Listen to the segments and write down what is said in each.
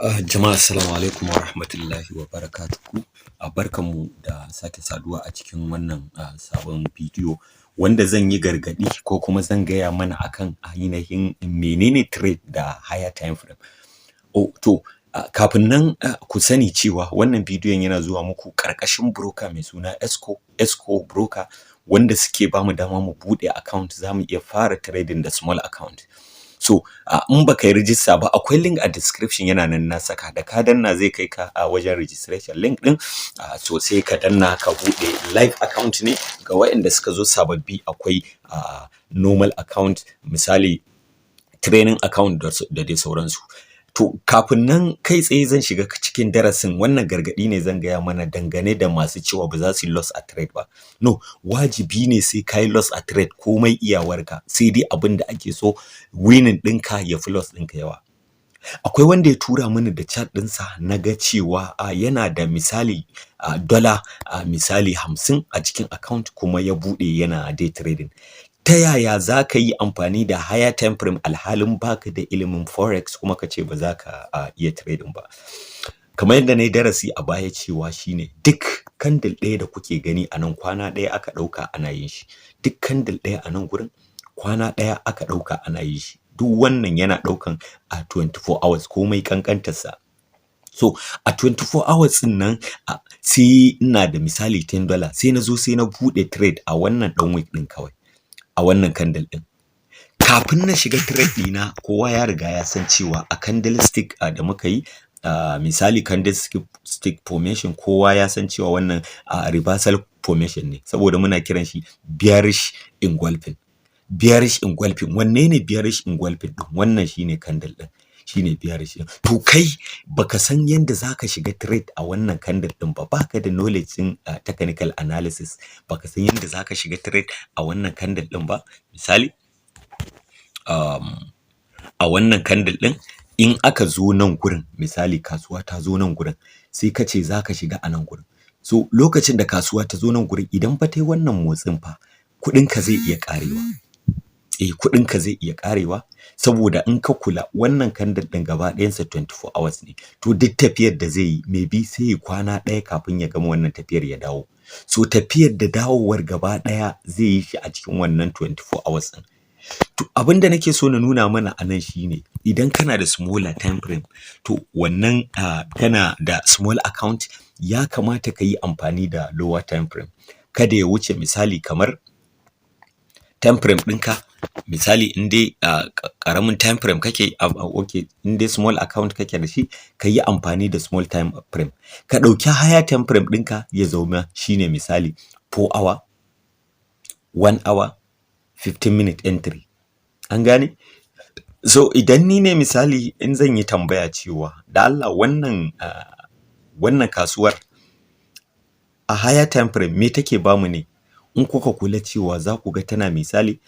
Jama'a assalamu alaikum wa rahmatullahi wa barakatuhu. Barkanmu da sake saduwa a cikin wannan sabon bidiyo wanda zan yi gargadi ko kuma zan gaya mana akan ainihin menene trade da higher time frame. Kafin nan ku sani cewa wannan bidiyon yana zuwa muku karkashin broker mai suna EXCO broker wanda suke bamu dama mu bude account zamu iya fara trading da small account. So in baka yi rijista ba akwai link a description yana nan na saka, da ka danna zai kai ka a wajen registration link din. So sai ka danna ka bude live account ne ga waɗanda suka zo sababbi. Akwai normal account, misali training account da dai sauransu. To kafin nan kai tsaye zan shiga cikin darasin. Wannan gargadi ne zan gaya mana dangane da masu cewa ba za su yi loss a trade ba. No, wajibi ne sai ka yi loss a trade komai iyawarka, sai dai abin da ake so winning ɗinka ya fi loss ɗinka yawa. Akwai wanda ya tura mini da chat ɗinsa na ga cewa yana da misali dollar misali 50 a cikin account kuma ya buɗe yana day trading. Ta yaya za ka yi amfani da higher time frame alhalin baka da ilimin Forex kuma ka ce ba za ka iya trading ba? Kamar yadda na yi darasi a baya cewa shine duk candle ɗaya da kuke gani a nan kwana ɗaya aka ɗauka ana yin shi. Duk candle ɗaya a nan gurin kwana ɗaya aka ɗauka ana yin shi. Duk wannan yana ɗaukan 24 hours komai kankantarsa. So a 24 hours din nan sai ina da misali $10 sai na zo sai na buɗe trade a wannan ɗan week ɗin kawai. A wannan candle din kafin na shiga trade ɗina kowa ya riga ya san cewa a candlestick da muka yi misali candlestick formation, kowa ya san cewa wannan reversal formation ne saboda muna kiran shi bearish engulfing. Bearish engulfing, wanne ne bearish engulfing din? Wannan shine candle din, shine bearish. To kai baka san yanda zaka shiga trade a wannan candle din ba, baka da knowledge in technical analysis, baka san yanda zaka shiga trade a wannan candle din ba. Misali a wannan candle din in aka zo nan gurin, misali kasuwa ta zo nan gurin sai ka ce zaka shiga a nan gurin. So lokacin da kasuwa ta zo nan gurin idan ba ta yi wannan motsin fa kudinka zai iya karewa. Kudinka zai iya karewa saboda in ka kula wannan candle din gaba ɗayansa 24 hours ne. To duk tafiyar da zai yi maybe sai ya kwana ɗaya kafin ya gama wannan tafiyar ya dawo. So tafiyar da dawowar gaba ɗaya zai yi shi a cikin wannan 24 hours din. To abin da nake so na nuna mana a nan shine idan kana da smaller time frame, to wannan kana da small account, ya kamata ka yi amfani da lower time frame. Kada ya wuce misali kamar time frame ɗinka, misali in dai ƙaramin time frame kake in dai small account kake da shi, ka yi amfani da small time frame. Ka ɗauki higher time frame ɗinka ya zauna shine misali 4 hour, 1 hour, 15 minute entry. An gane? So idan ni ne misali in zan yi tambaya cewa da Allah wannan kasuwar a higher time frame me take bamu ne? In kuka kula cewa za ku ga tana misali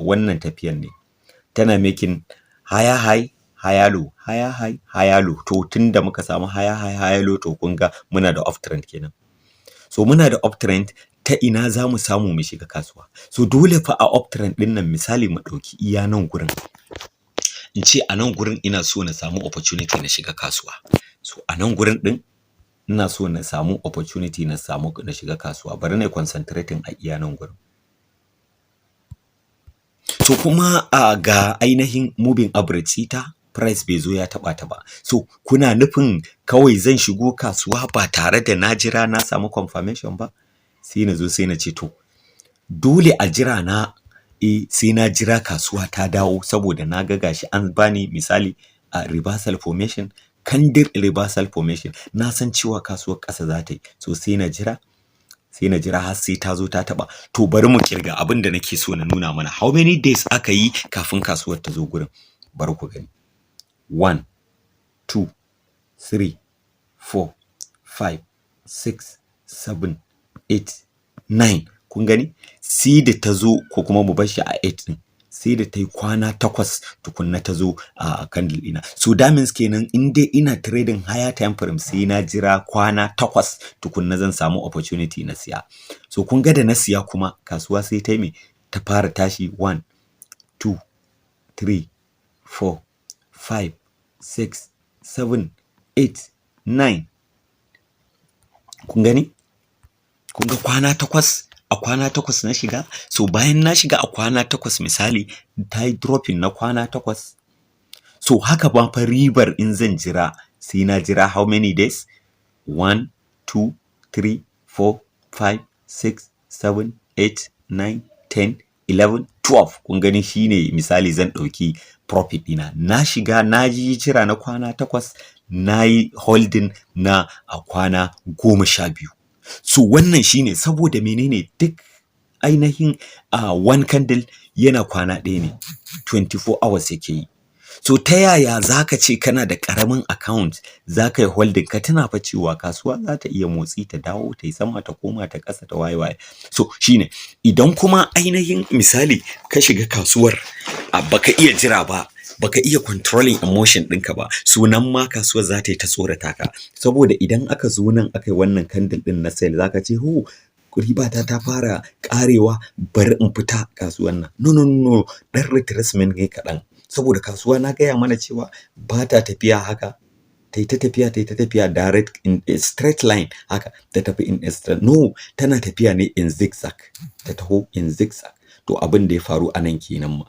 wannan tafiyan ne, tana making higher high, higher low, higher high, higher low. To tunda muka samu higher high, higher low, to kun ga muna da uptrend kenan. So muna da uptrend, ta ina za mu samu mu shiga kasuwa? So dole fa a uptrend din nan misali mu ɗauki iya nan gurin. In ce a nan gurin ina so na samu opportunity na shiga kasuwa. So a nan gurin din ina so na samu opportunity na shiga kasuwa. Bari na concentrating a iya nan gurin. So kuma ga ainihin moving average ita price bai zo ya taba ta ba. So kuna nufin kawai zan shigo kasuwa ba tare da na jira na samu confirmation ba? Sai na zo sai na ce to dole a jira na sai na jira kasuwa ta dawo, saboda na ga gashi an bani misali reversal formation, candle reversal formation. Na san cewa kasuwar ƙasa za ta yi, so sai na jira har sai ta zo ta taba. To bari mu kirga abin da nake so na nuna mana. How many days aka yi kafin kasuwar ta zo gurin? Bari ku gani. 1 2 3 4 5 6 7 8 9. Kun gani? Sai da ta zo, ko kuma mu bar shi a 8 din, sai da ta yi kwana 8 tukunna ta zo a candle ɗina. So that means kenan in dai ina trading higher time frame sai na jira kwana 8 tukunna zan samu opportunity na siya. So kun ga da na siya kuma kasuwa sai ta yi ta fara tashi 1 2 3 4 5 6 7 8 9. Kun gani? Kun ga kwana 8, a kwana 8 na shiga. So bayan na shiga a kwana 8 misali ta yi dropping na kwana 8. So haka ba fa ribar in zan jira sai na jira how many days? 1 2 3 4 5 6 7 8 9 10 11 12. Kun gani shine misali zan ɗauki profit ɗina. Na shiga na ji jira na kwana 8, na yi holding na a kwana 12. So wannan shine saboda menene duk ainihin one candle yana kwana ɗaya ne, 24 hours yake yi. So ta yaya zaka ce kana da ƙaramin account zaka yi holding? Ka tuna fa cewa kasuwa za ta iya motsi, ta dawo, ta yi sama, ta koma, ta ƙasa, ta waye. So shine idan kuma ainihin misali ka shiga kasuwar baka iya jira ba, baka iya controlling emotion ɗinka ba, so nan ma kasuwar za ta yi ta tsorata ka. Saboda idan aka zo nan aka yi wannan candle ɗin na sale zaka ce ribata ta fara ƙarewa, bari in fita kasuwar nan. No, ɗan retracement ne kaɗan. Saboda kasuwa na gaya mana cewa ba ta tafiya haka, ta yi ta tafiya direct in a straight line haka, ta tafi in a straight. No, tana tafiya ne in zigzag, ta taho in zigzag. To abin da ya faru a nan kenan ma.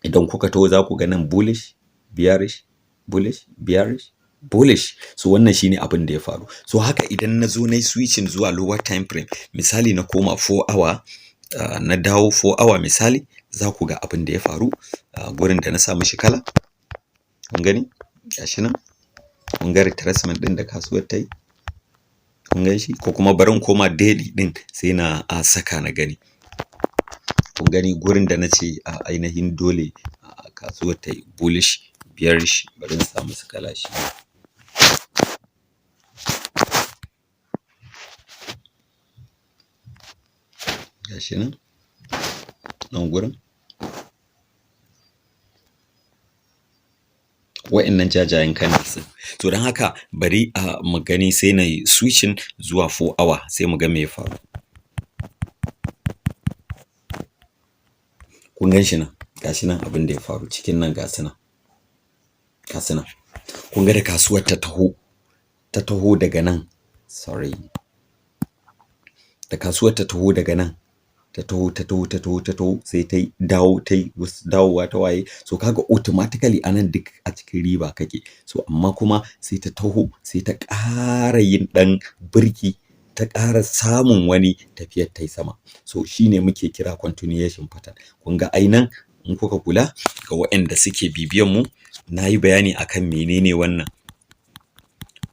Idan kuka taho za ku ga nan bullish, bearish, bullish, bearish, bullish. So wannan shine abin da ya faru. So haka idan na zo na yi switching zuwa lower time frame, misali na koma 4 hour, na dawo 4 hour misali, za ku ga abin da ya faru. Gurin da na sa mishi kala, kun gani gashi nan, kun ga retracement din da kasuwar ta yi, kun gan shi. Ko kuma bari in koma daily din sai na saka na gani. Kun gani gurin da na ce ainihin dole kasuwar ta yi bullish, bearish. Bari in sa musu kala shi, gashi nan gurin. Wa'annan jajayen candles. To don haka bari mu gani sai na yi switching zuwa 4 hour sai mu ga me ya faru. Kun gan shi nan, gashi nan abin da ya faru cikin nan, gasu nan. Kun ga da kasuwar ta taho daga nan, sorry, da kasuwar ta taho daga nan, ta taho sai ta yi dawowa ta waye. So kaga automatically anan duk a cikin riba kake. So amma kuma sai ta taho sai ta ƙara yin ɗan birki, ta ƙara samun wani tafiyar ta yi sama. So shine muke kira continuation pattern. Kun ga ainan in kuka kula ga waɗanda suke bibiyan mu, na yi bayani akan menene wannan.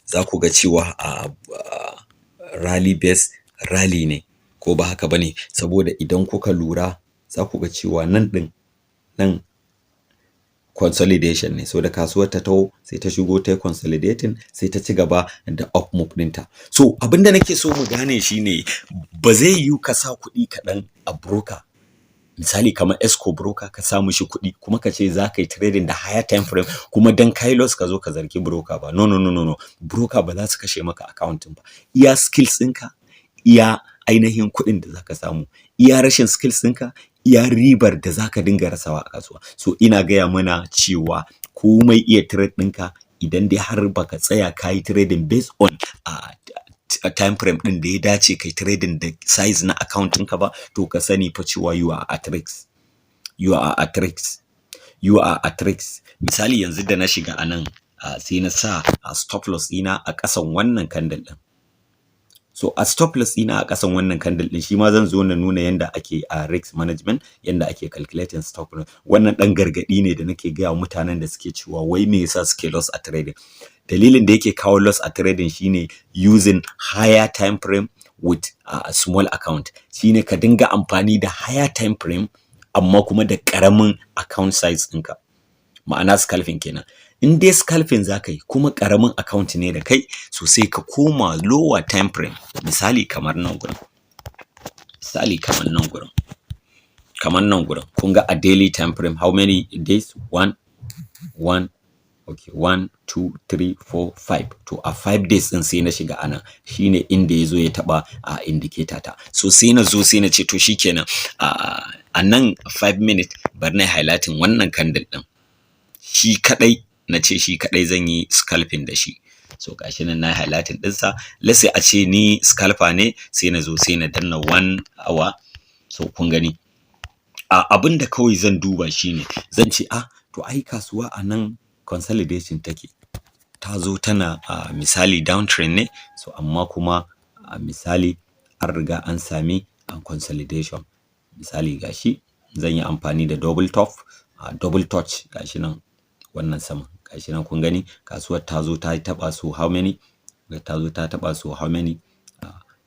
Za ku ga cewa rally base rally ne, ko ba haka bane? Saboda idan kuka lura za ku ga cewa nan consolidation ne. So da kasuwar ta taho sai ta shigo ta consolidating, sai ta ci gaba da up move ɗinta. So abinda nake so mu gane shine ba zai yiwu ka sa kuɗi kaɗan a broker, misali kamar EXCO broker, ka sa mishi kuɗi kuma ka ce za ka yi trading da higher time frame, kuma dan kai loss ka zo ka zargi broker ba. No. Broker ba za su kashe maka account ba. Iya skills ɗinka, iya ainihin kuɗin da zaka samu, iya rashin skills ɗinka, iya ribar da zaka dinga rasawa a kasuwa. So ina gaya mana cewa komai iya trade ɗinka, idan dai har baka tsaya kayi trading based on a time frame din da ya dace kai trading da size na account ɗinka ba, to ka sani fa cewa you are at risk. Misali yanzu da na shiga anan sai na sa stop loss ɗina a ƙasan wannan candle ɗin. So a stop loss ɗina a ƙasan wannan candle ɗin, shi ma zan zo na nuna yanda ake risk management, yanda ake calculating stop loss. Wannan ɗan gargaɗi ne da nake gaya mutanen da suke cewa wai me yasa suke loss a trading. Dalilin da yake kawo loss a trading shine using higher time frame with a small account. Shine ka dinga amfani da higher time frame amma kuma da ƙaramin account size ɗinka. Ma'ana scalping kenan. In dai scalping za ka yi kuma ƙaramin account ne da kai, so sai ka koma lower time frame. Misali kamar nan gurin. Kamar nan gurin. Kun ga a daily time frame how many days? 1, 2, 3, 4, 5. To a 5 days din sai na shiga anan. Shine inda yazo ya taba indicator ta. So sai na zo sai na ce to shikenan a nan 5 minutes bari na highlighting wannan candle din. Shi kadai na ce shi kadai zan yi scalping da shi. So gashi nan na highlighting ɗinsa. Let's say a ce ni scalper ne, sai na zo sai na danna 1 hour. So kun gani abin da kawai zan duba shine zan ce to ai kasuwa a nan consolidation take, ta zo tana misali downtrend ne, so amma kuma misali an riga an sami consolidation. Misali gashi zan yi amfani da double touch gashi nan wannan sama gashi nan kun gani kasuwar ta zo ta taba so how many, ta zo ta taba so how many,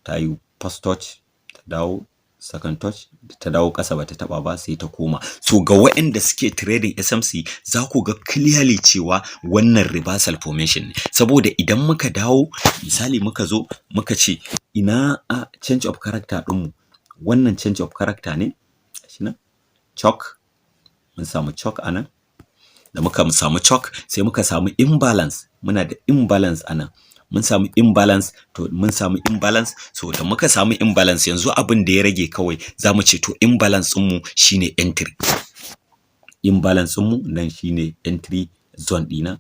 ta yi first touch ta dawo, second touch ta dawo kasa bata taba ba sai ta koma. So ga waɗanda suke trading SMC za ku ga clearly cewa wannan reversal formation ne, saboda idan muka dawo misali muka zo muka ce ina change of character ɗinmu, wannan change of character ne shi nan chalk, mun samu chalk anan, da muka samu chalk sai muka samu imbalance, muna da imbalance anan, mun samu imbalance, to mun samu imbalance, so da muka samu imbalance yanzu abin da ya rage kawai zamu ce to imbalance ɗinmu shine entry, imbalance ɗinmu nan shine entry zone ɗina,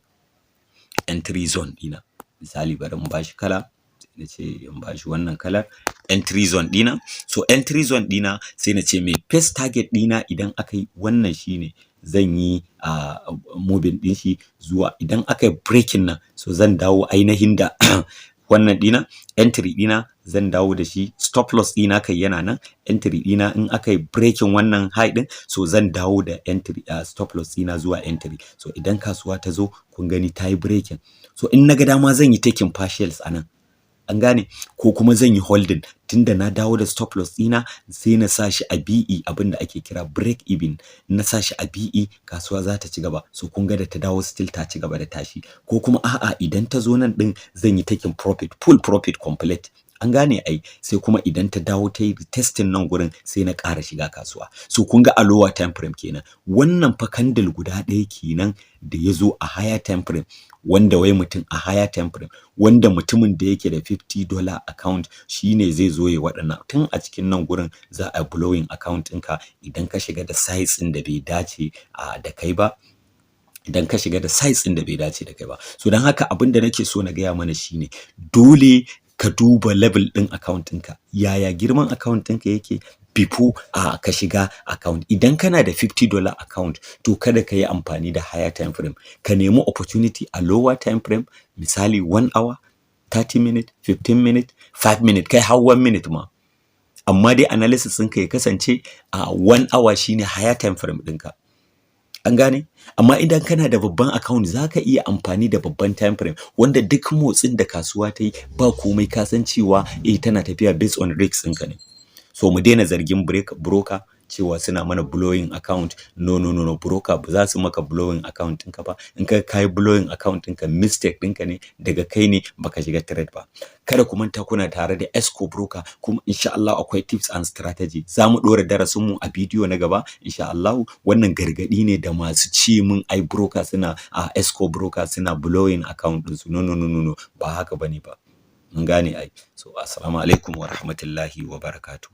entry zone ɗina. Misali bari mu bashi kala, na ce in bashi wannan kalar entry zone ɗina. So entry zone ɗina sai na ce mai first target ɗina idan aka yi wannan shine zan yi moving ɗin shi zuwa idan aka yi breaking nan, so zan dawo ainihin da wannan ɗina entry ɗina zan dawo da shi, stop loss ɗina kai yana nan, entry ɗina in aka yi breaking wannan high ɗin, so zan dawo da entry stop loss ɗina zuwa entry. So idan kasuwa ta zo kun gani ta yi breaking, so in naga dama zan yi taking partials anan, an gane, ko kuma zan yi holding tunda na dawo da stop loss ɗina sai na sa shi a BE, abin da ake kira break even, na sa shi a BE kasuwa za ta ci gaba. So kun ga da ta dawo still ta ci gaba da tashi, ko kuma idan ta zo nan ɗin zan yi taking profit, full profit complete, an gane ai, sai kuma idan ta dawo ta yi testing nan gurin sai na ƙara shiga kasuwa. So kun ga a lower time frame kenan, wannan fa candle guda ɗaya kenan da ya zo a higher time frame, wanda wai mutum a higher time frame, wanda mutumin da yake da $50 account shine zai zo ya waɗannan, tun a cikin nan gurin za a blowing account ɗinka idan ka shiga da size ɗin da bai dace da kai ba, idan ka shiga da size ɗin da bai dace da kai ba. So don haka abin da nake so na gaya mana shine dole ka duba level ɗin account ɗinka, yaya girman account ɗinka yake before ka shiga account. Idan kana da $50 account to kada ka yi amfani da higher time frame, ka nemi opportunity a lower time frame, misali 1 hour, 30 minutes, 15 minutes, 5 minutes, kai har 1 minute ma. Amma dai analysis ɗinka ya kasance 1 hour shine higher time frame ɗinka. An gane? Amma idan kana da babban account za ka iya amfani da babban time frame wanda duk motsin da kasuwa ta yi ba komai ka san cewa tana tafiya based on risks ɗinka ne. So mu daina zargin broker cewa suna mana blowing account. No, broker ba za su maka blowing account ɗinka ba. In ka kai blowing account ɗinka mistake ɗinka ne, daga kai ne baka shiga trade ba. Kada ku manta kuna tare da EXCO broker, kuma insha Allah akwai tips and strategy. Za mu ɗora darasin mu a bidiyo na gaba insha Allah. Wannan gargaɗi ne da masu ci mun ai broker suna EXCO broker suna blowing account ɗinsu. No, ba haka bane ba. Mun gane ai. So assalamu alaikum wa rahmatullahi wa barakatuh.